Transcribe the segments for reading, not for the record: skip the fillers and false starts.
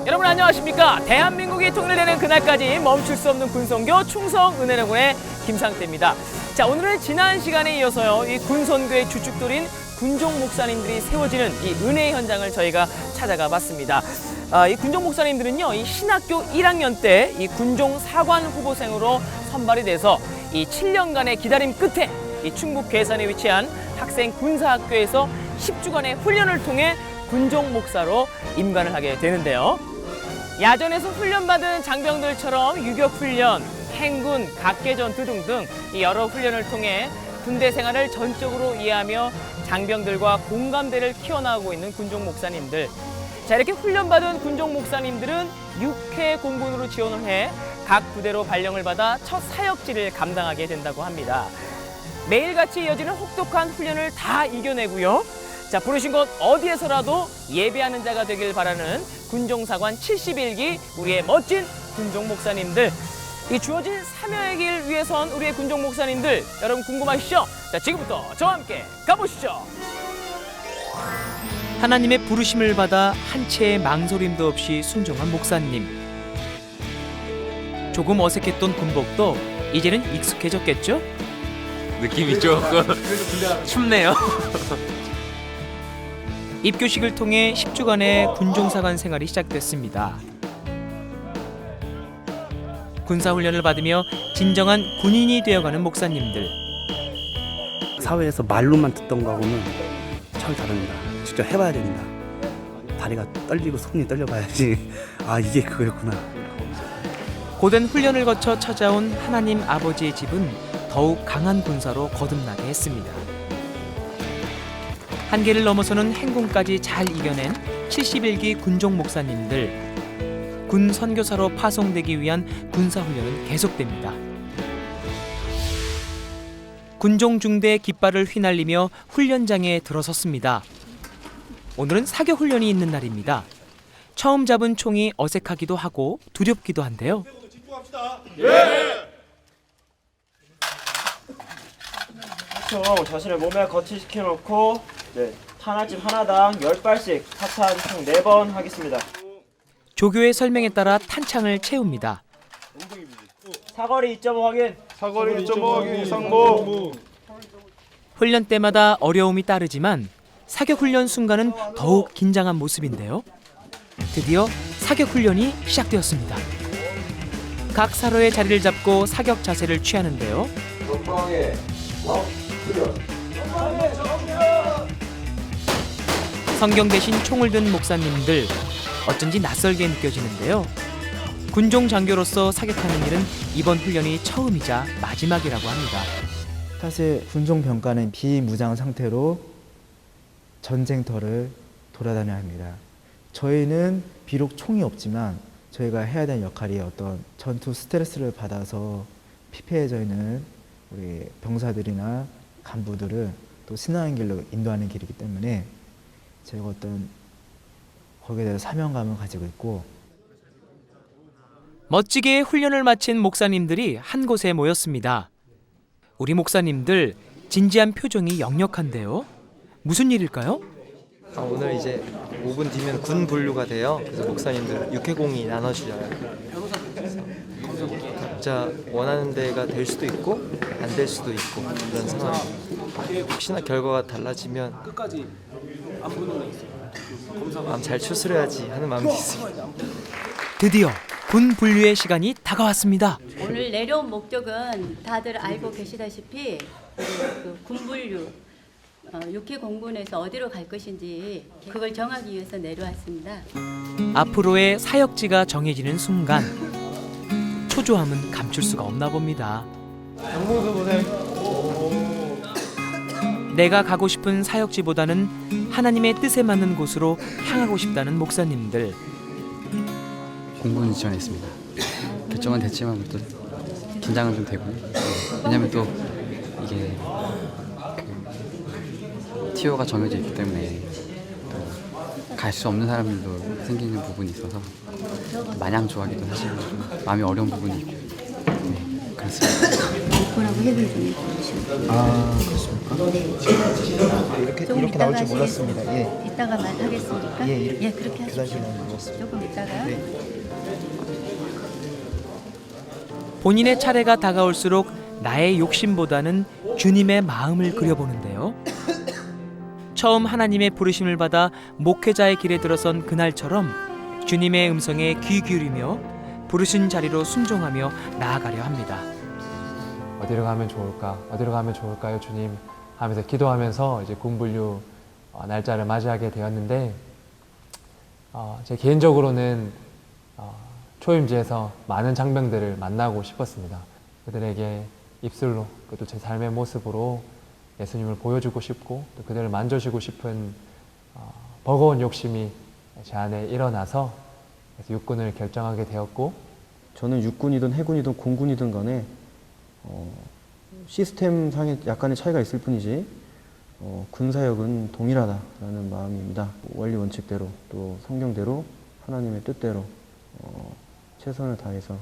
여러분 안녕하십니까? 대한민국이 통일되는 그날까지 멈출 수 없는 군선교 충성은혜로군의 김상태입니다. 자, 오늘은 지난 시간에 이어서요, 이 군선교의 주축들인 군종 목사님들이 세워지는 이 은혜의 현장을 저희가 찾아가 봤습니다. 이 군종 목사님들은요, 이 신학교 1학년 때 이 군종 사관 후보생으로 선발이 돼서 이 7년간의 기다림 끝에 이 충북 괴산에 위치한 학생 군사학교에서 10주간의 훈련을 통해 군종 목사로 임관을 하게 되는데요. 야전에서 훈련받은 장병들처럼 유격훈련, 행군, 각계전투 등등 여러 훈련을 통해 군대 생활을 전적으로 이해하며 장병들과 공감대를 키워나가고 있는 군종 목사님들. 자, 이렇게 훈련받은 군종 목사님들은 6회 공군으로 지원을 해 각 부대로 발령을 받아 첫 사역지를 감당하게 된다고 합니다. 매일같이 이어지는 혹독한 훈련을 다 이겨내고요. 자, 부르신 곳 어디에서라도 예배하는 자가 되길 바라는 군종사관 71기 우리의 멋진 군종 목사님들. 이 주어진 사명의 길 위해선 우리의 군종 목사님들, 여러분 궁금하시죠? 자, 지금부터 저와 함께 가보시죠. 하나님의 부르심을 받아 한 채의 망설임도 없이 순종한 목사님. 조금 어색했던 군복도 이제는 익숙해졌겠죠? 느낌이 조금 춥네요. 입교식을 통해 10주간의 군종사관 생활이 시작됐습니다. 군사훈련을 받으며 진정한 군인이 되어가는 목사님들. 사회에서 말로만 듣던 거하고는 차이 다릅니다. 직접 해봐야 됩니다. 다리가 떨리고 손이 떨려봐야지 아, 이게 그거였구나. 고된 훈련을 거쳐 찾아온 하나님 아버지의 집은 더욱 강한 군사로 거듭나게 했습니다. 한계를 넘어서는 행군까지 잘 이겨낸 71기 군종 목사님들. 군 선교사로 파송되기 위한 군사훈련은 계속됩니다. 군종 중대 깃발을 휘날리며 훈련장에 들어섰습니다. 오늘은 사격 훈련이 있는 날입니다. 처음 잡은 총이 어색하기도 하고 두렵기도 한데요. 총 자신의 몸에 거치시켜 놓고 탄알집 하나당 10발씩 타탄 총 4번 하겠습니다. 조교의 설명에 따라 탄창을 채웁니다. 사거리 2.5 확인. 사거리 2.5 확인 상봉. 훈련 때마다 어려움이 따르지만 사격 훈련 순간은 더욱 긴장한 모습인데요. 드디어 사격 훈련이 시작되었습니다. 각 사로의 자리를 잡고 사격 자세를 취하는데요. 성경 대신 총을 든 목사님들, 어쩐지 낯설게 느껴지는데요. 군종 장교로서 사격하는 일은 이번 훈련이 처음이자 마지막이라고 합니다. 사실 군종 병과는 비무장 상태로 전쟁터를 돌아다녀야 합니다. 저희는 비록 총이 없지만 저희가 해야 되는 역할이 어떤 전투 스트레스를 받아서 피폐해져 있는 우리 병사들이나 간부들을 또 신앙의 길로 인도하는 길이기 때문에 제가 어떤 거기에 대해서 사명감을 가지고 있고. 멋지게 훈련을 마친 목사님들이 한 곳에 모였습니다. 우리 목사님들 진지한 표정이 역력한데요. 무슨 일일까요? 오늘 이제 5분 뒤면 군 분류가 돼요. 그래서 목사님들 육해공이 나눠주잖아요. 각자 원하는 데가 될 수도 있고 안 될 수도 있고 그런 상황입니다. 혹시나 결과가 달라지면 마음 잘 추스려야지 하는 마음이 있습니다. 드디어 군 분류의 시간이 다가왔습니다. 오늘 내려온 목적은 다들 알고 계시다시피 그 군분류 6회 공군에서 어디로 갈 것인지 그걸 정하기 위해서 내려왔습니다. 앞으로의 사역지가 정해지는 순간 초조함은 감출 수가 없나 봅니다. 내가 가고 싶은 사역지보다는 하나님의 뜻에 맞는 곳으로 향하고 싶다는 목사님들. 공군 지원했습니다. 결정은 됐지만 또 긴장은 좀 되고, 왜냐면 또 이게 티오가 정해져 있기 때문에 갈 수 없는 사람들도 생기는 부분이 있어서 마냥 좋아하기도 사실 좀 마음이 어려운 부분이 있고, 그렇습니다. 바꾸라고 협의 좀 해주시면. 아, 그렇습니까? 네, 제가 이렇게 조금 이렇게 나올 줄 이따가 몰랐습니다. 예. 이따가만 하겠습니까? 예, 이렇게 그렇게 하십시오. 계산시간 몰랐습니다. 조금 이따가요. 네. 본인의 차례가 다가올수록 나의 욕심보다는 주님의 마음을 그려보는데요. 처음 하나님의 부르심을 받아 목회자의 길에 들어선 그날처럼 주님의 음성에 귀 기울이며 부르신 자리로 순종하며 나아가려 합니다. 어디로 가면 좋을까? 어디로 가면 좋을까요, 주님? 하면서 기도하면서 이제 군분류 날짜를 맞이하게 되었는데 제 개인적으로는 초임지에서 많은 장병들을 만나고 싶었습니다. 그들에게 입술로 또 제 삶의 모습으로 예수님을 보여주고 싶고 또 그들을 만져주고 싶은 버거운 욕심이 제 안에 일어나서 그래서 육군을 결정하게 되었고 저는 육군이든 해군이든 공군이든 간에 시스템상의 약간의 차이가 있을 뿐이지 군사역은 동일하다라는 마음입니다. 원리 원칙대로 또 성경대로 하나님의 뜻대로 최선을 다해서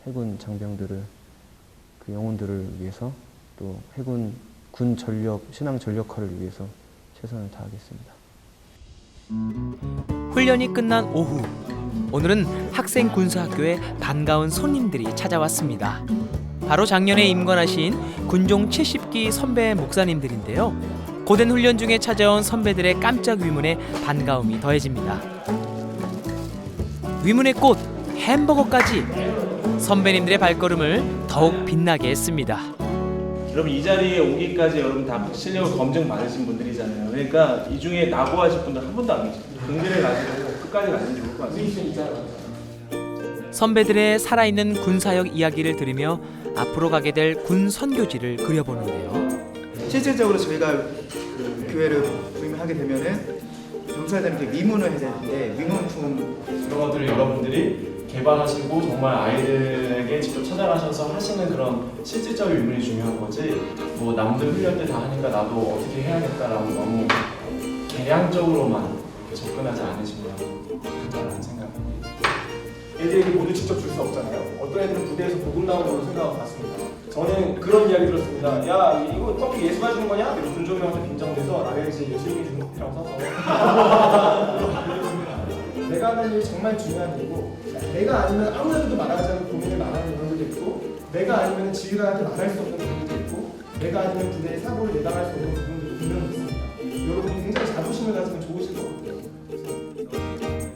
해군 장병들을 그 영혼들을 위해서 또 해군 군 전력 신앙 전력화를 위해서 최선을 다하겠습니다. 훈련이 끝난 오후, 오늘은 학생 군사학교에 반가운 손님들이 찾아왔습니다. 바로 작년에 임관하신 군종 70기 선배 목사님들인데요. 고된 훈련 중에 찾아온 선배들의 깜짝 위문에 반가움이 더해집니다. 위문의 꽃, 햄버거까지 선배님들의 발걸음을 더욱 빛나게 했습니다. 여러분 이 자리에 오기까지 여러분 다 실력을 검증 받으신 분들이잖아요. 그러니까 이 중에 낙오하실 분들 한 분도 안 계십니다. 긍지를 가지고 끝까지 가시면 좋을 것 같습니다. 선배들의 살아있는 군사역 이야기를 들으며 앞으로 가게 될 군 선교지를 그려보는데요. 실질적으로 저희가 그 교회를 부임하게 되면은 병사들한테 위문을 해야 되는데 위문품 이런 것들을 여러분들이 개발하시고 정말 아이들에게 직접 찾아가셔서 하시는 그런 실질적인 의문이 중요한 거지 뭐 남들 훈련 때 다 하니까 나도 어떻게 해야겠다라고 너무 개량적으로만 접근하지 않으시면 된다는 생각입니다. 애들에게 모두 직접 줄 수 없잖아요. 어떤 애들은 부대에서 복음 나온 걸로 생각하고 갔습니다. 저는 그런 이야기 들었습니다. 야 이거 커피 예수가 주는 거냐? 군종명한테 빈정대서 나에게 예수님이 주는 커피라고 써서 내가 하는 일이 정말 중요한 일이고 내가 아니면 아무래도 말하지 않는 고민을 말하는 분들도 있고 내가 아니면 지휘관한테 말할 수 없는 부분도 있고 내가 아니면 부대의 사고를 예방할 수 없는 부분들이 분명히 있습니다. 여러분이 굉장히 자부심을 가지면 좋으실 거거든요.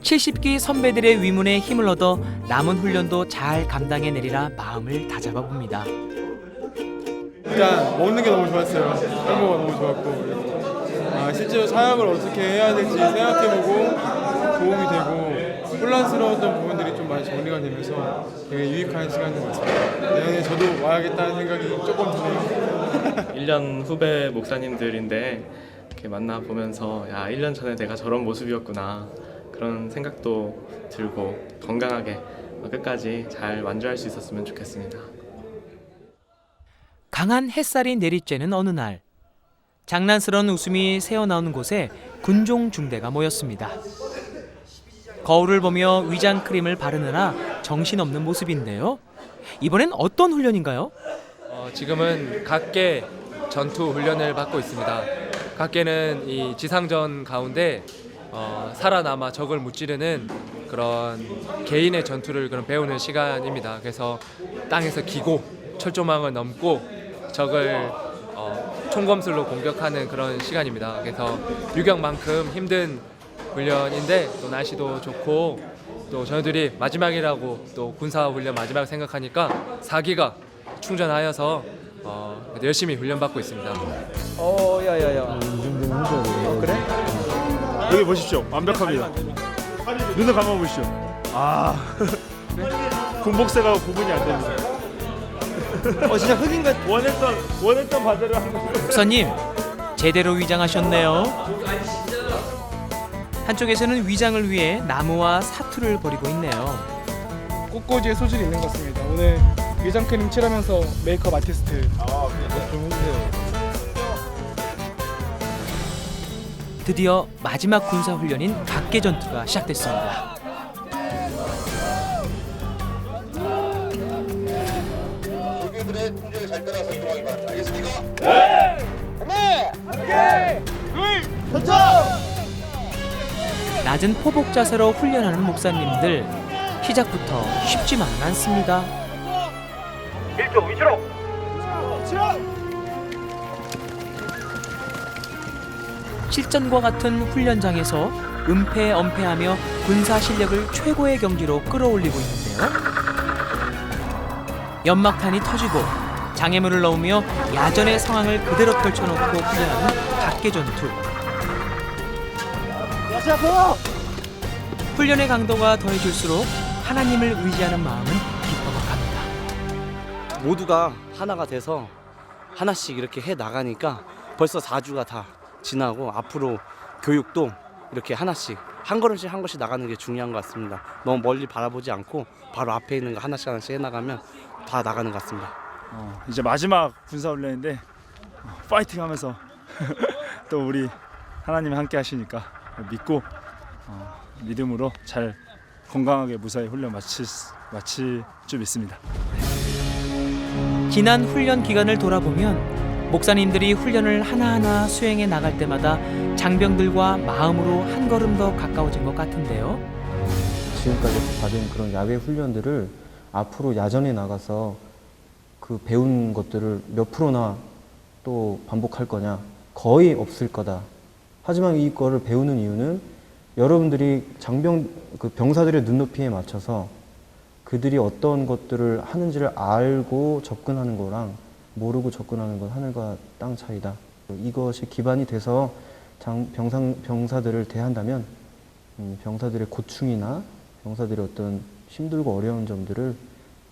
70기 선배들의 위문에 힘을 얻어 남은 훈련도 잘 감당해내리라 마음을 다잡아 봅니다. 일단 먹는 게 너무 좋았어요. 햄버거가 너무 좋았고 실제로 사역을 어떻게 해야 될지 생각해보고 도움이 되고 혼란스러웠던 부분들이 좀 많이 정리가 되면서 되게 유익한 시간인 것 같습니다. 내년에 저도 와야겠다는 생각이 조금 드네요. 1년 후배 목사님들인데 이렇게 만나보면서 야 1년 전에 내가 저런 모습이었구나 그런 생각도 들고 건강하게 끝까지 잘 완주할 수 있었으면 좋겠습니다. 강한 햇살이 내리쬐는 어느 날 장난스러운 웃음이 새어나오는 곳에 군종 중대가 모였습니다. 거울을 보며 위장 크림을 바르느라 정신없는 모습인데요. 이번엔 어떤 훈련인가요? 지금은 각계 전투 훈련을 받고 있습니다. 각계는 이 지상전 가운데 살아남아 적을 무찌르는 그런 개인의 전투를 그런 배우는 시간입니다. 그래서 땅에서 기고 철조망을 넘고 적을 총검술로 공격하는 그런 시간입니다. 그래서 유격만큼 힘든 훈련인데 또 날씨도 좋고 또 저희들이 마지막이라고 또 군사 훈련 마지막을 생각하니까 사기가 충전하여서 열심히 훈련받고 있습니다. 야야야. 이 정도는 해줘야 돼. 그래? 여기 보십시오. 완벽합니다. 눈을 감아보시죠. 군복새가 구분이 안 됩니다. 진짜 흑인 같. 원했던 바지를 한 거. 목사님, 제대로 위장하셨네요. 한쪽에서는 위장을 위해 나무와 사투를 벌이고 있네요. 꽃꽂이에 소질이 있는 것 같습니다. 오늘 위장 크림 칠하면서 메이크업 아티스트 좀 해주세요. 드디어 마지막 군사 훈련인 각계 전투가 시작됐습니다. 조교들의 통제를 잘 따라서 낮은 포복 자세로 훈련하는 목사님들, 시작부터 쉽지만은 않습니다. 1조 위치로. 실전과 같은 훈련장에서 은폐엄폐하며 군사 실력을 최고의 경지로 끌어올리고 있는데요. 연막탄이 터지고 장애물을 넣으며 야전의 상황을 그대로 펼쳐놓고 훈련하는 각개전투. 훈련의 강도가 더해질수록 하나님을 의지하는 마음은 깊어갑니다. 모두가 하나가 돼서 하나씩 이렇게 해 나가니까 벌써 4주가 다 지나고 앞으로 교육도 이렇게 하나씩 한 걸음씩 한 걸음씩 나가는 게 중요한 것 같습니다. 너무 멀리 바라보지 않고 바로 앞에 있는 거 하나씩 하나씩 해나가면 다 나가는 것 같습니다. 이제 마지막 군사훈련인데 파이팅하면서 또 우리 하나님이 함께 하시니까 믿고 믿음으로 잘 건강하게 무사히 훈련 마칠 줄 믿습니다. 지난 훈련 기간을 돌아보면 목사님들이 훈련을 하나하나 수행해 나갈 때마다 장병들과 마음으로 한 걸음 더 가까워진 것 같은데요. 지금까지 받은 그런 야외 훈련들을 앞으로 야전에 나가서 그 배운 것들을 몇 프로나 또 반복할 거냐? 거의 없을 거다. 하지만 이거를 배우는 이유는 여러분들이 그 병사들의 눈높이에 맞춰서 그들이 어떤 것들을 하는지를 알고 접근하는 거랑 모르고 접근하는 건 하늘과 땅 차이다. 이것이 기반이 돼서 병사들을 대한다면 병사들의 고충이나 병사들의 어떤 힘들고 어려운 점들을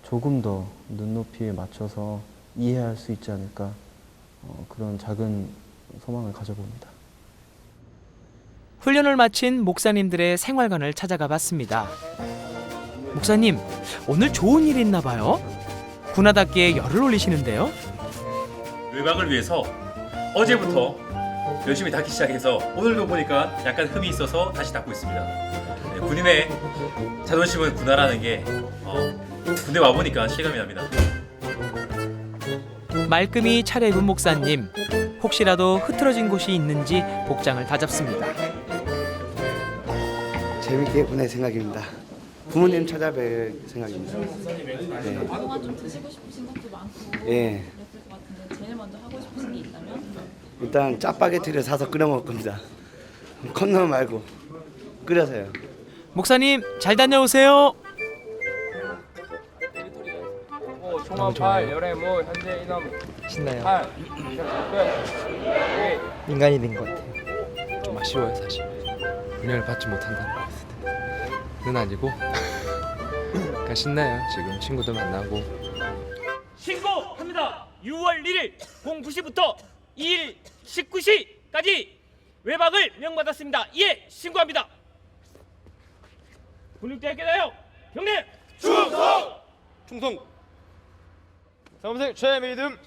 조금 더 눈높이에 맞춰서 이해할 수 있지 않을까, 그런 작은 소망을 가져봅니다. 훈련을 마친 목사님들의 생활관을 찾아가 봤습니다. 목사님, 오늘 좋은 일이 있나 봐요? 군화답게 열을 올리시는데요. 외박을 위해서 어제부터 열심히 닦기 시작해서 오늘도 보니까 약간 흠이 있어서 다시 닦고 있습니다. 네, 군인의 자존심은 군화라는 게 군대 와보니까 실감이 납니다. 말끔히 차려입은 목사님, 혹시라도 흐트러진 곳이 있는지 복장을 다잡습니다. 재밌게 보낼 생각입니다. 부모님 찾아뵐 생각입니다. 네. 그동안 좀 드시고 싶으신 것도 많고 예. 그랬을 것 같은데 제일 먼저 하고 싶으신 게 있다면? 일단 짜파게티를 사서 끓여 먹을 겁니다. 컵라면 말고 끓여서요. 목사님, 잘 다녀오세요. 총알 8, 열애 뭐 현재 인원 신나요. 8, 인간이 된 것 같아요. 좀 아쉬워요 사실. 훈련을 받지 못한다는 거 있을 때. 그건 아니고 그냥 신나요. 지금 친구들 만나고. 신고합니다. 6월 1일 09시부터 2일 19시까지 외박을 명받았습니다. 이에 신고합니다. 군육대학교다요. 경례 충성. 사무생 최미듬.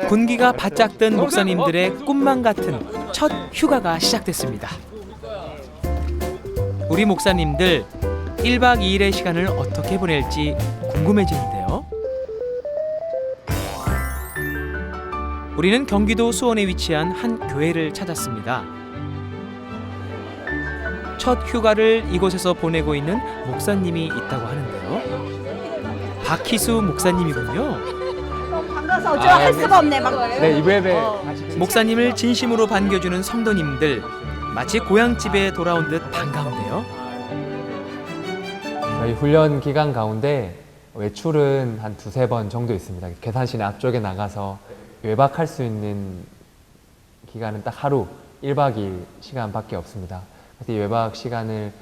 군기가 바짝 든 목사님들의 꿈만 같은 첫 휴가가 시작됐습니다. 우리 목사님들 1박 2일의 시간을 어떻게 보낼지 궁금해지는데요. 우리는 경기도 수원에 위치한 한 교회를 찾았습니다. 첫 휴가를 이곳에서 보내고 있는 목사님이 있다고 하는데요. 박희수 목사님이군요. 반가워서 어쩌할 수가 없네 막. 네, 이브예배. 목사님을 진심으로 반겨주는 성도님들, 마치 고향집에 돌아온 듯 반가운데요. 저희 훈련 기간 가운데 외출은 한 2-3번 정도 있습니다. 계산실 앞쪽에 나가서 외박할 수 있는 기간은 딱 하루 1박 2일 시간밖에 없습니다. 그래서 이 외박 시간을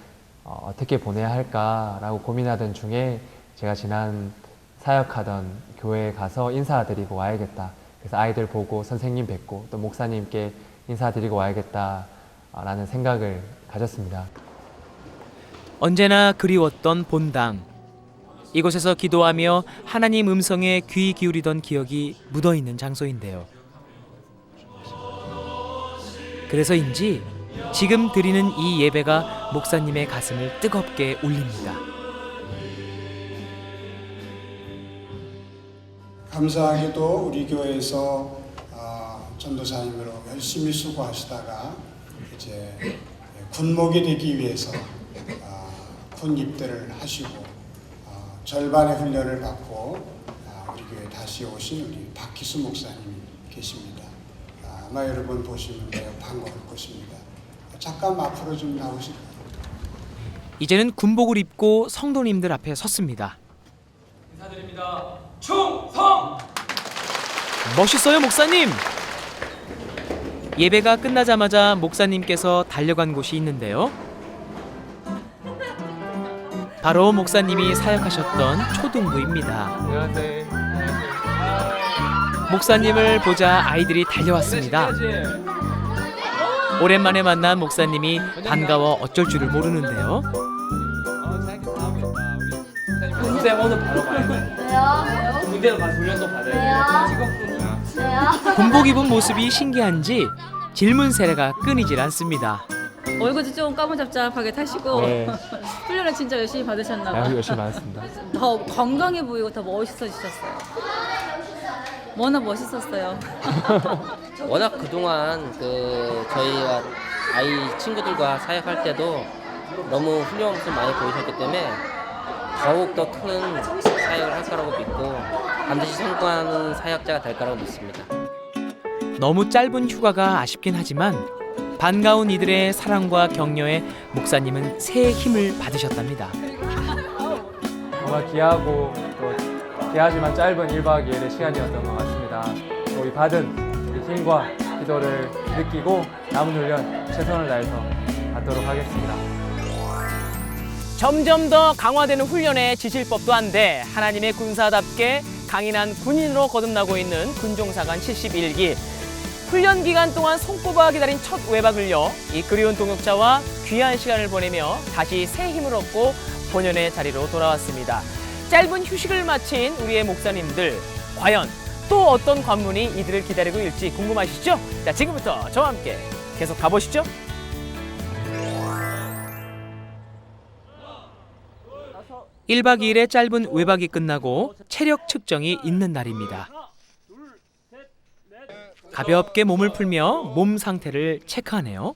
어떻게 보내야 할까라고 고민하던 중에 제가 지난 사역하던 교회에 가서 인사드리고 와야겠다. 그래서 아이들 보고 선생님 뵙고 또 목사님께 인사드리고 와야겠다라는 생각을 가졌습니다. 언제나 그리웠던 본당. 이곳에서 기도하며 하나님 음성에 귀 기울이던 기억이 묻어있는 장소인데요. 그래서인지 지금 드리는 이 예배가 목사님의 가슴을 뜨겁게 울립니다. 감사하게도 우리 교회에서 전도사님으로 열심히 수고하시다가 이제 군목이 되기 위해서 군 입대를 하시고 절반의 훈련을 받고 우리 교회 다시 오신 우리 박희수 목사님이 계십니다. 아마 여러분 보시면 매우 반가울 것입니다. 잠깐 앞으로 좀 나오실까요? 이제는 군복을 입고 성도님들 앞에 섰습니다. 인사드립니다. 충성! 멋있어요, 목사님! 예배가 끝나자마자 목사님께서 달려간 곳이 있는데요. 바로 목사님이 사역하셨던 초등부입니다. 안녕하세요. 목사님을 보자 아이들이 달려왔습니다. 오랜만에 만난 목사님이 반가워 어쩔 줄을 모르는데요. 군대 오늘 바로 가야 돼. 왜요? 군대로 가서 훈련도 받아야 돼. 왜요? 군복 입은 모습이 신기한지 질문 세례가 끊이질 않습니다. 얼굴도 좀 까무잡잡하게 타시고 네. 훈련을 진짜 열심히 받으셨나 봐요. 열심히 받았습니다. 더 건강해 보이고 더 멋있어지셨어요. 워낙 멋있었어요. 워낙 그동안 저희가 아이 친구들과 사역할 때도 너무 훌륭한 모습 많이 보이셨기 때문에 더욱 더 큰 사역을 할 거라고 믿고 반드시 성공하는 사역자가 될 거라고 믿습니다. 너무 짧은 휴가가 아쉽긴 하지만 반가운 이들의 사랑과 격려에 목사님은 새 힘을 받으셨답니다. 정말 귀하고 또 귀하지만 짧은 1박 2일의 시간이었던 것 같습니다. 또 이 받은 우리 힘과 기도를 느끼고 남은 훈련 최선을 다해서 하도록 하겠습니다. 점점 더 강화되는 훈련에 지칠 법도 한데 하나님의 군사답게 강인한 군인으로 거듭나고 있는 군종사관 71기. 훈련 기간 동안 손꼽아 기다린 첫 외박을요. 이 그리운 동역자와 귀한 시간을 보내며 다시 새 힘을 얻고 본연의 자리로 돌아왔습니다. 짧은 휴식을 마친 우리의 목사님들. 과연 또 어떤 관문이 이들을 기다리고 있을지 궁금하시죠? 자, 지금부터 저와 함께 계속 가보시죠. (1박 2일의) 짧은 외박이 끝나고 체력 측정이 있는 날입니다. 가볍게 몸을 풀며 몸 상태를 체크하네요.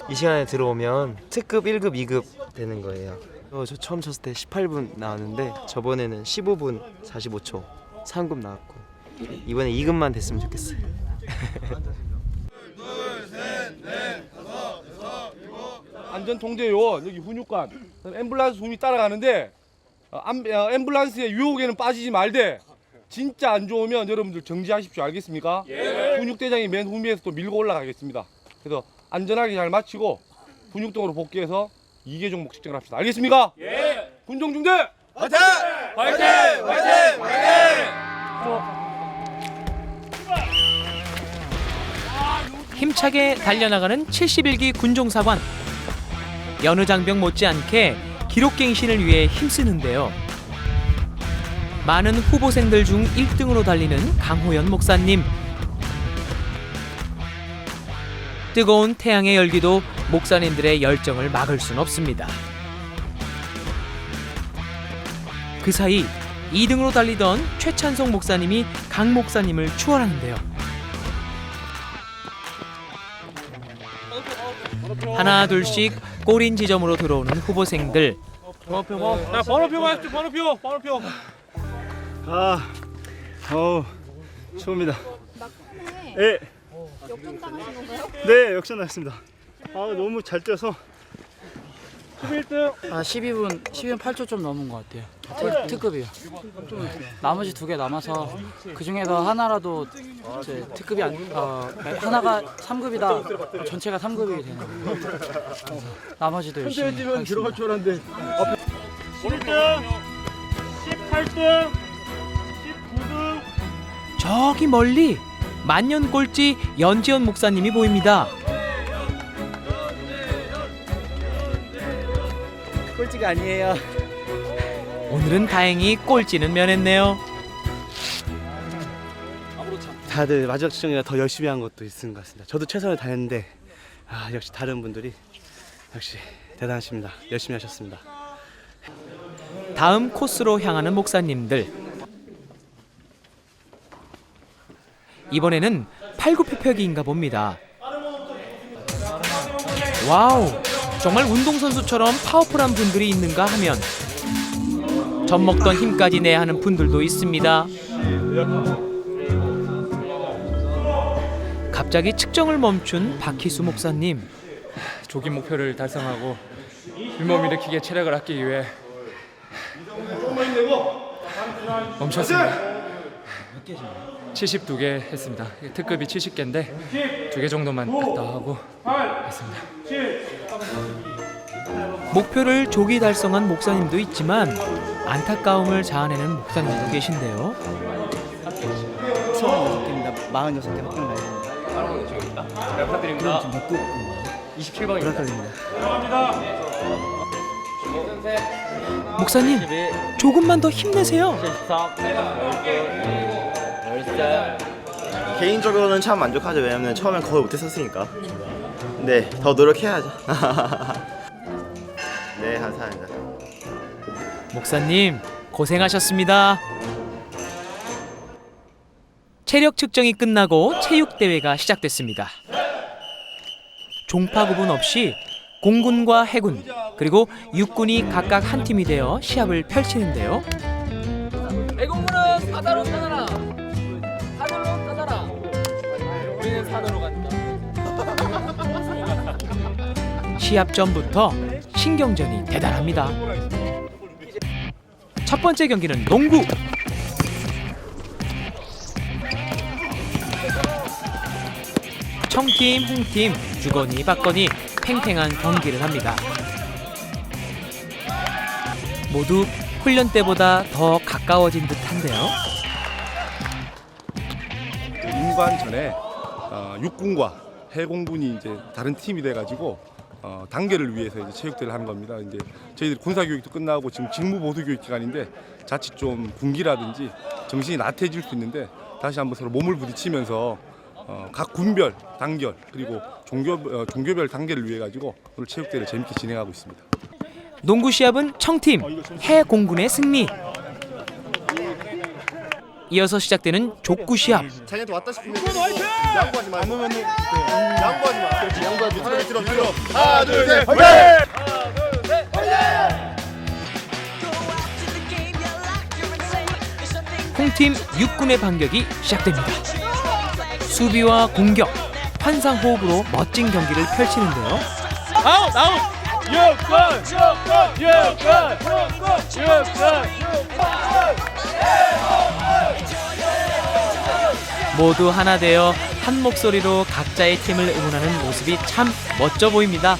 이 시간에 들어오면 특급 1급 2급 되는 거예요. 저 처음 쳤을 때 18분 나왔는데 저번에는 15분 45초 3급 나왔고 이번에 2급만 됐으면 좋겠어요. 안전통제요원 여기 훈육관 앰뷸런스 숨이 따라가는데 앰뷸런스의 유혹에는 빠지지 말되 진짜 안 좋으면 여러분들 정지하십시오. 알겠습니까? 예. 훈육대장이 맨 후미에서 또 밀고 올라가겠습니다. 그래서 안전하게 잘 마치고 훈육동으로 복귀해서 2개 종목 측정을 합시다. 알겠습니까? 예. 군종중대 화이팅! 화이팅! 화이팅! 화이팅! 힘차게 달려나가는 71기 군종사관. 여느 장병 못지않게 기록갱신을 위해 힘쓰는데요. 많은 후보생들 중 1등으로 달리는 강호연 목사님. 뜨거운 태양의 열기도 목사님들의 열정을 막을 순 없습니다. 그 사이 2등으로 달리던 최찬송 목사님이 강 목사님을 추월하는데요. 하나 둘씩 골인 지점으로 들어오는 후보생들. 자, 번호표 가십시오. 번호표. 추웁니다. 네. 역전당하신 건가요? 네, 역전했습니다. 너무 잘 뛰어서 11등. 12분 8초 좀 넘은 것 같아요. 특급이요. 나머지 2개 남아서 그 중에서 하나라도 이제 특급이 하나가 3급이다. 전체가 3급이 되는 거예요. 나머지도 열심히 뛰면 들어갈 하겠습니다. 줄 알았는데. 11등, 18등, 19등. 저기 멀리 만년 꼴찌 연지연 목사님이 보입니다. 꼴찌가 아니에요. 오늘은 다행히 꼴찌는 면했네요. 다들 마지막 측정이라 더 열심히 한 것도 있는 것 같습니다. 저도 최선을 다했는데 역시 다른 분들이 역시 대단하십니다. 열심히 하셨습니다. 다음 코스로 향하는 목사님들. 이번에는 팔굽혀펴기인가 봅니다. 와우, 정말 운동선수처럼 파워풀한 분들이 있는가 하면 젖먹던 힘까지 내야 하는 분들도 있습니다. 갑자기 측정을 멈춘 박희수 목사님. 조기 목표를 달성하고 윗몸 일으키기에 체력을 아끼기 위해 멈췄습니다. 72개 했습니다. 특급이 70개인데 2개 정도만 더 하고 했습니다. 목표를 조기 달성한 목사님도 있지만 안타까움을 자아내는 목사님도 계신데요. 26개입니다. 46개 확정 나야 됩니다. 잘 부탁드립니다. 27번입니다. 목사님, 조금만 더 힘내세요. 개인적으로는 참 만족하죠. 왜냐면 처음엔 거의 못했었으니까. 근데 더 노력해야죠. 네, 감사합니다. 목사님, 고생하셨습니다. 체력 측정이 끝나고 체육대회가 시작됐습니다. 종파 구분 없이 공군과 해군, 그리고 육군이 각각 한 팀이 되어 시합을 펼치는데요. 해공군은 바다로 타더라. 하늘로 타더라. 우리는 산으로 간다. 시합 전부터 신경전이 대단합니다. 첫 번째 경기는 농구. 청팀, 홍팀, 주거니 받거니 팽팽한 경기를 합니다. 모두 훈련 때보다 더 가까워진 듯한데요. 임관 전에 육군과 해공군이 이제 다른 팀이 돼가지고 단계를 위해서 이제 체육대회를 하는 겁니다. 이제 저희들 군사 교육도 끝나고 지금 직무 보수 교육 기간인데 자칫 좀 군기라든지 정신이 나태해질 수 있는데 다시 한번 서로 몸을 부딪히면서 각 군별 단결 그리고 종교별 단계를 위해 가지고 오늘 체육대회를 재밌게 진행하고 있습니다. 농구 시합은 청팀 해공군의 승리. 이어서 시작되는 족구 시합. 자기한테 왔다 싶으면 양보하지 마. 양보하지 마. 그렇지, 양보하지 마. 들어. 하나, 둘, 셋. 홍팀 육군의 반격이 시작됩니다. 수비와 공격, 환상호흡으로 멋진 경기를 펼치는데요. 아웃! 모두 하나 되어 한 목소리로 각자의 팀을 응원하는 모습이 참 멋져 보입니다.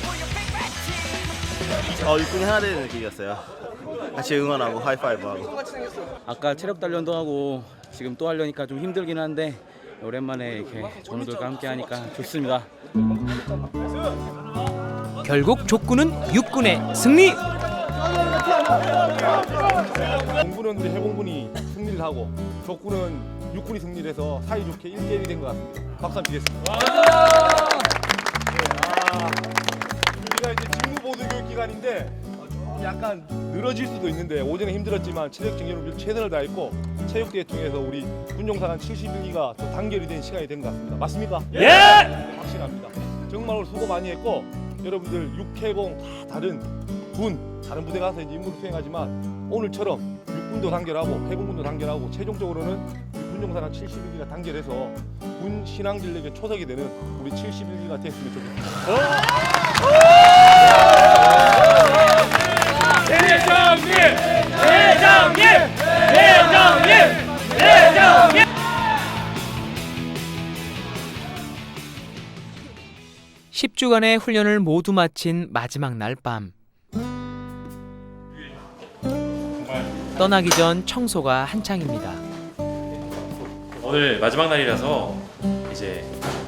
육군이 하나 되는 느낌이었어요. 같이 응원하고 하이파이브하고. 아까 체력 단련도 하고 지금 또 하려니까 좀 힘들긴 한데 오랜만에 이렇게 전우들과 함께 하니까 좋습니다. 결국 족구는 육군의 승리. 공군은 우리 해공군이 승리를 하고 족구는 육군이 승리를 해서 사이좋게 1대1이 된 것 같습니다. 박수 한번 드리겠습니다. 우리가 이제 직무 보수 교육 기간인데 약간 늘어질 수도 있는데 오전에 힘들었지만 체력 증진을 위해 최선을 다했고 체육대회 통해서 우리 군용사관 71기가 또 단결이 된 시간이 된 것 같습니다. 맞습니까? 예! 확신합니다. 정말 오늘 수고 많이 했고 여러분들 육해공 다 다른 다른 부대 가서 이제 임무를 수행하지만 오늘처럼 육군도 단결하고 해공군도 단결하고 최종적으로는 군용사관 71기가 단결해서 군 신앙진력의 초석이 되는 우리 71기가 됐으면 좋겠습니다. 대장님! 10주간의 훈련을 모두 마친 마지막 날 밤. 떠나기 전 청소가 한창입니다. 오늘 마지막 날이라서 이제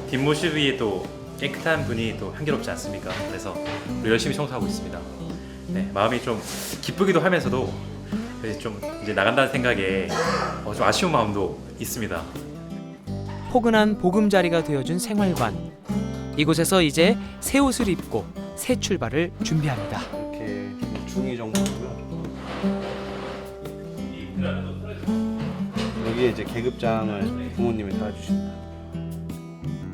뒷모습이 또 깨끗한 분이 또 향기롭지 않습니까? 그래서 우리 열심히 청소하고 있습니다. 네, 마음이 좀 기쁘기도 하면서도 좀 이제 나간다는 생각에 좀 아쉬운 마음도 있습니다. 포근한 보금자리가 되어준 생활관. 이곳에서 이제 새 옷을 입고 새 출발을 준비합니다. 이렇게 중위 정도고요. 여기에 이제 계급장을 부모님이 따주십니다.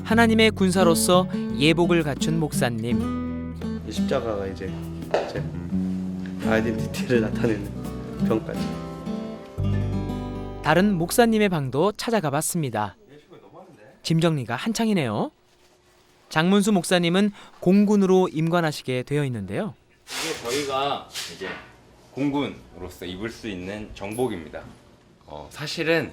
하나님의 군사로서 예복을 갖춘 목사님. 이 십자가가 이제 제 아이덴티티를 나타내는 병까지. 다른 목사님의 방도 찾아가 봤습니다. 짐 정리가 한창이네요. 장문수 목사님은 공군으로 임관하시게 되어 있는데요. 이게 저희가 이제 공군으로서 입을 수 있는 정복입니다. 사실은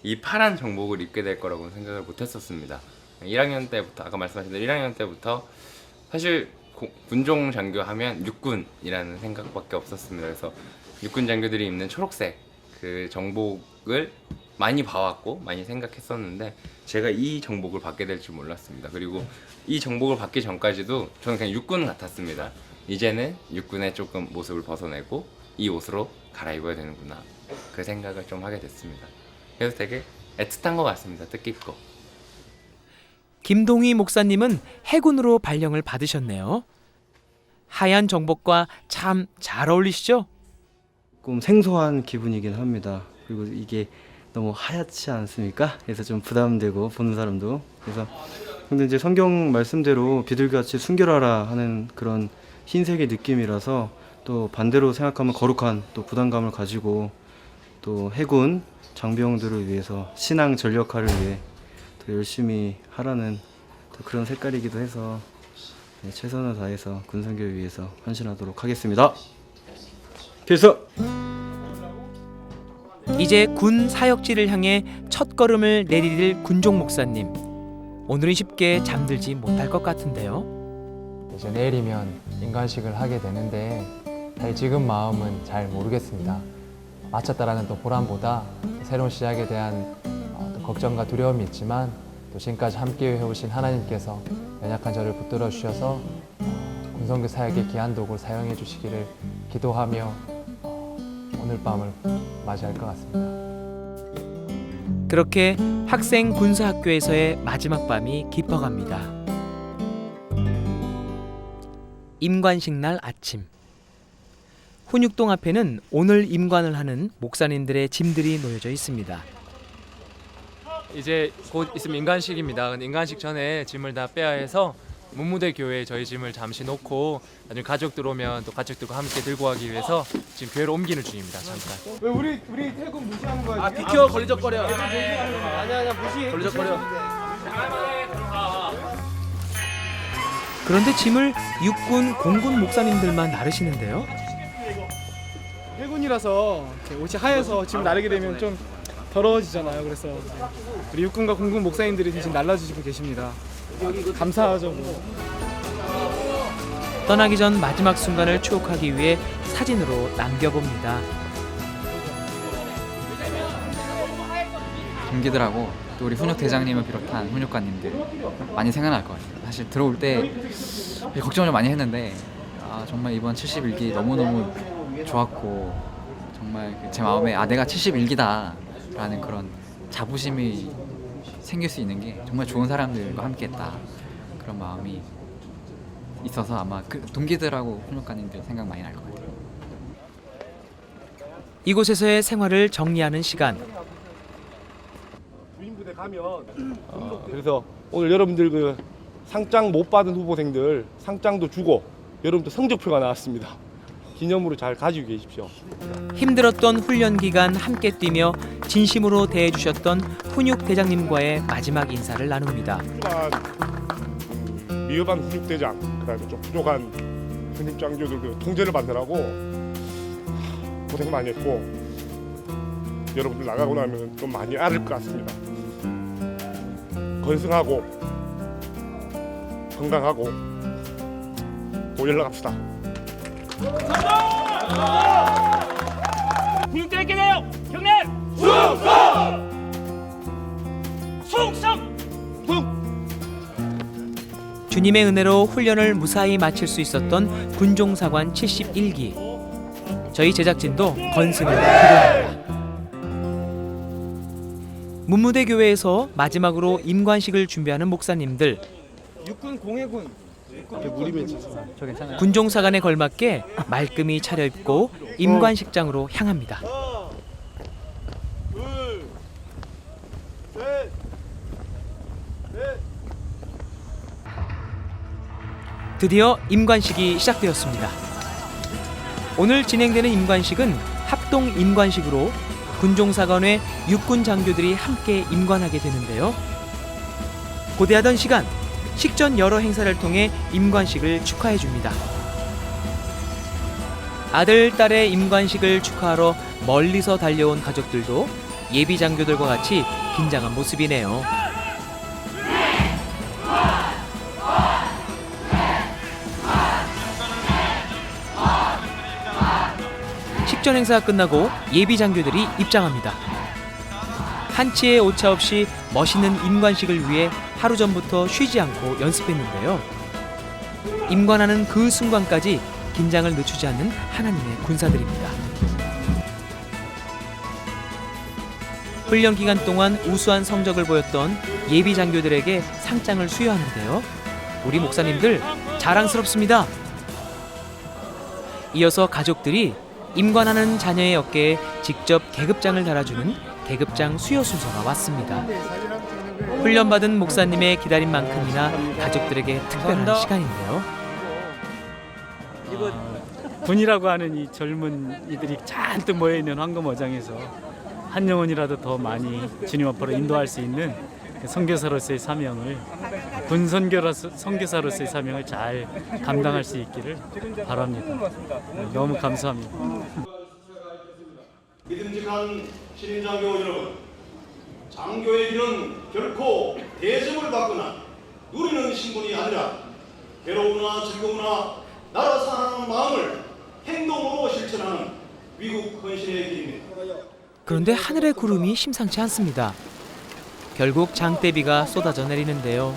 이 파란 정복을 입게 될 거라고 생각을 못 했었습니다. 1학년 때부터, 아까 말씀하신 대로 1학년 때부터 사실 군종 장교 하면 육군이라는 생각밖에 없었습니다. 그래서 육군 장교들이 입는 초록색 그 정복을 많이 봐왔고 많이 생각했었는데 제가 이 정복을 받게 될 줄 몰랐습니다. 그리고 이 정복을 받기 전까지도 저는 그냥 육군 같았습니다. 이제는 육군의 조금 모습을 벗어내고 이 옷으로 갈아입어야 되는구나, 그 생각을 좀 하게 됐습니다. 그래서 되게 애틋한 것 같습니다. 뜻깊고. 김동희 목사님은 해군으로 발령을 받으셨네요. 하얀 정복과 참 잘 어울리시죠? 조금 생소한 기분이긴 합니다. 그리고 이게 너무 하얗지 않습니까? 그래서 좀 부담되고 보는 사람도. 그래서 근데 이제 성경 말씀대로 비둘기같이 순결하라 하는 그런 흰색의 느낌이라서 또 반대로 생각하면 거룩한 또 부담감을 가지고 또 해군 장병들을 위해서 신앙 전력화를 위해 더 열심히 하라는 또 그런 색깔이기도 해서 최선을 다해서 군선교를 위해서 헌신하도록 하겠습니다. 필수! 이제 군 사역지를 향해 첫 걸음을 내디딜 군종 목사님. 오늘은 쉽게 잠들지 못할 것 같은데요. 이제 내일이면 임관식을 하게 되는데 사실 지금 마음은 잘 모르겠습니다. 마쳤다라는 또 보람보다 새로운 시작에 대한 또 걱정과 두려움이 있지만 또 지금까지 함께 해오신 하나님께서 연약한 저를 붙들어 주셔서 군선교 사역의 귀한 도구를 사용해 주시기를 기도하며 오늘 밤을 맞이할 것 같습니다. 그렇게 학생 군사학교에서의 마지막 밤이 깊어갑니다. 임관식 날 아침. 훈육동 앞에는 오늘 임관을 하는 목사님들의 짐들이 놓여져 있습니다. 이제 곧 있으면 임관식입니다. 근데 임관식 전에 짐을 다 빼야 해서 문무대 교회에 저희 짐을 잠시 놓고 나중에 가족들 오면 또 가족들과 함께 들고 가기 위해서 지금 교회로 옮기는 중입니다. 잠깐. 왜 우리 태국 무시하는 거야? 아 비켜, 걸리적거려. 아니야 무시해. 걸리적거려. 그런데 짐을 육군, 공군 목사님들만 나르시는데요. 해군이라서 옷이 하얘서 짐을 나르게 되면 좀 더러워지잖아요. 그래서 우리 육군과 공군 목사님들이 대신 날라주시고 계십니다. 감사하죠. 떠나기 전 마지막 순간을 추억하기 위해 사진으로 남겨봅니다. 동기들하고 또 우리 훈육 대장님을 비롯한 훈육관님들 많이 생각날 것 같아요. 사실 들어올 때 걱정을 많이 했는데 정말 이번 71기 너무너무 좋았고 정말 제 마음에 내가 71기다 라는 그런 자부심이 생길 수 있는 게 정말 좋은 사람들과 함께했다, 그런 마음이 있어서 아마 그 동기들하고 훈육관님들 생각 많이 날 것 같아요. 이곳에서의 생활을 정리하는 시간. 주인부대 가면 그래서 오늘 여러분들 그 상장 못 받은 후보생들 상장도 주고 여러분들 성적표가 나왔습니다. 기념으로 잘 가지고 계십시오. 힘들었던 훈련 기간 함께 뛰며 진심으로 대해주셨던 훈육 대장님과의 마지막 인사를 나눕니다. 미흡한 훈육대장, 그다음에 좀 부족한 훈육장교들 그 통제를 받느라고 고생 많이 했고 여러분들 나가고 나면 좀 많이 알을 것 같습니다. 건승하고 건강하고 또 연락합시다. 훈육대 있게 돼요. 경례 충성. 주님의 은혜로 훈련을 무사히 마칠 수 있었던 군종사관 71기. 저희 제작진도 건승을 기도합니다. 문무대 교회에서 마지막으로 임관식을 준비하는 목사님들. 육군 공해군. 저 괜찮아요. 군종사관에 걸맞게 말끔히 차려입고 임관식장으로 향합니다. 드디어 임관식이 시작되었습니다. 오늘 진행되는 임관식은 합동 임관식으로 군종사관의 육군 장교들이 함께 임관하게 되는데요. 고대하던 시간, 식전 여러 행사를 통해 임관식을 축하해 줍니다. 아들, 딸의 임관식을 축하하러 멀리서 달려온 가족들도 예비 장교들과 같이 긴장한 모습이네요. 식전 행사가 끝나고 예비 장교들이 입장합니다. 한치의 오차 없이 멋있는 임관식을 위해 하루 전부터 쉬지 않고 연습했는데요. 임관하는 그 순간까지 긴장을 늦추지 않는 하나님의 군사들입니다. 훈련 기간 동안 우수한 성적을 보였던 예비 장교들에게 상장을 수여하는데요. 우리 목사님들 자랑스럽습니다. 이어서 가족들이 임관하는 자녀의 어깨에 직접 계급장을 달아주는 계급장 수여 순서가 왔습니다. 훈련받은 목사님의 기다린 만큼이나 가족들에게 특별한 시간인데요. 군이라고 하는 이 젊은 이들이 잔뜩 모여있는 황금어장에서 한 영혼이라도 더 많이 주님 앞으로 인도할 수 있는 선교사로서의 사명을, 군 선교사로서의 사명을 잘 감당할 수 있기를 바랍니다. 너무 감사합니다. 믿음직한 신임장교 여러분, 장교의 길은 결코 대접을 받거나 누리는 신분이 아니라 괴로우나 즐거우나 나라 사랑하는 마음을 행동으로 실천하는 위국 헌신의 길입니다. 그런데 하늘의 구름이 심상치 않습니다. 결국 장대비가 쏟아져 내리는데요.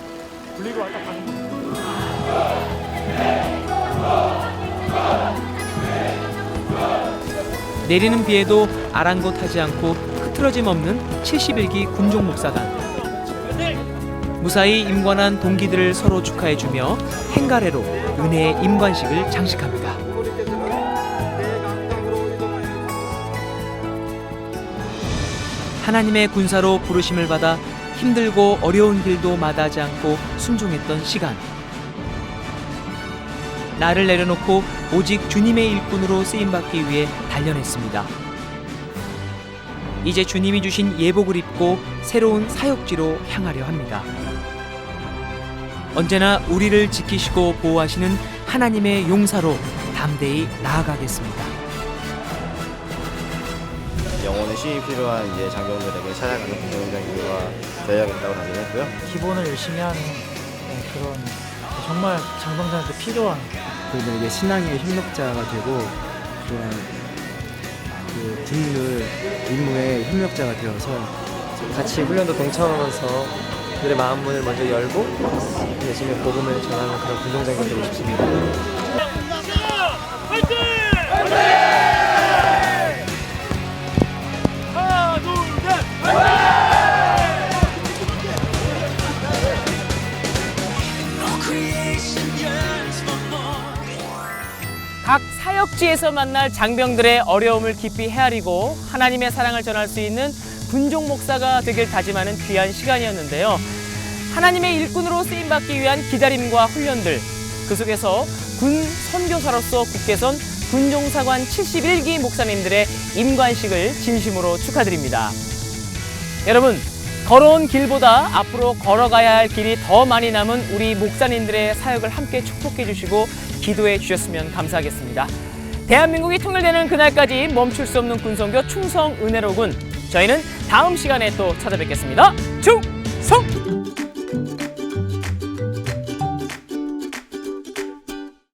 내리는 비에도 아랑곳하지 않고 흐트러짐 없는 71기 군종목사단. 무사히 임관한 동기들을 서로 축하해주며 행가래로 은혜의 임관식을 장식합니다. 하나님의 군사로 부르심을 받아 힘들고 어려운 길도 마다하지 않고 순종했던 시간. 나를 내려놓고 오직 주님의 일꾼으로 쓰임받기 위해 단련했습니다. 이제 주님이 주신 예복을 입고 새로운 사역지로 향하려 합니다. 언제나 우리를 지키시고 보호하시는 하나님의 용사로 담대히 나아가겠습니다. 영혼의 신이 필요한 이제 장병들에게 찾아가는 군종장교가 되어야겠다고 단련했고요. 기본을 열심히 하는 그런 정말 장병들한테 필요한 그들에게 신앙의 협력자가 되고 또한 그 군인들 임무의 협력자가 되어서 같이 훈련도 동참하면서 그들의 마음문을 먼저 열고 예수님의 복음을 전하는 그런 군종장교가 되고 싶습니다. 화이팅! 하나, 둘, 셋! 화이팅! 각 사역지에서 만날 장병들의 어려움을 깊이 헤아리고 하나님의 사랑을 전할 수 있는 군종 목사가 되길 다짐하는 귀한 시간이었는데요. 하나님의 일꾼으로 쓰임받기 위한 기다림과 훈련들, 그 속에서 군 선교사로서 굳게 선 군종사관 71기 목사님들의 임관식을 진심으로 축하드립니다. 여러분, 걸어온 길보다 앞으로 걸어가야 할 길이 더 많이 남은 우리 목사님들의 사역을 함께 축복해 주시고 기도해 주셨으면 감사하겠습니다. 대한민국이 통일되는 그날까지 멈출 수 없는 군선교 충성 은혜로군. 저희는 다음 시간에 또 찾아뵙겠습니다. 충성!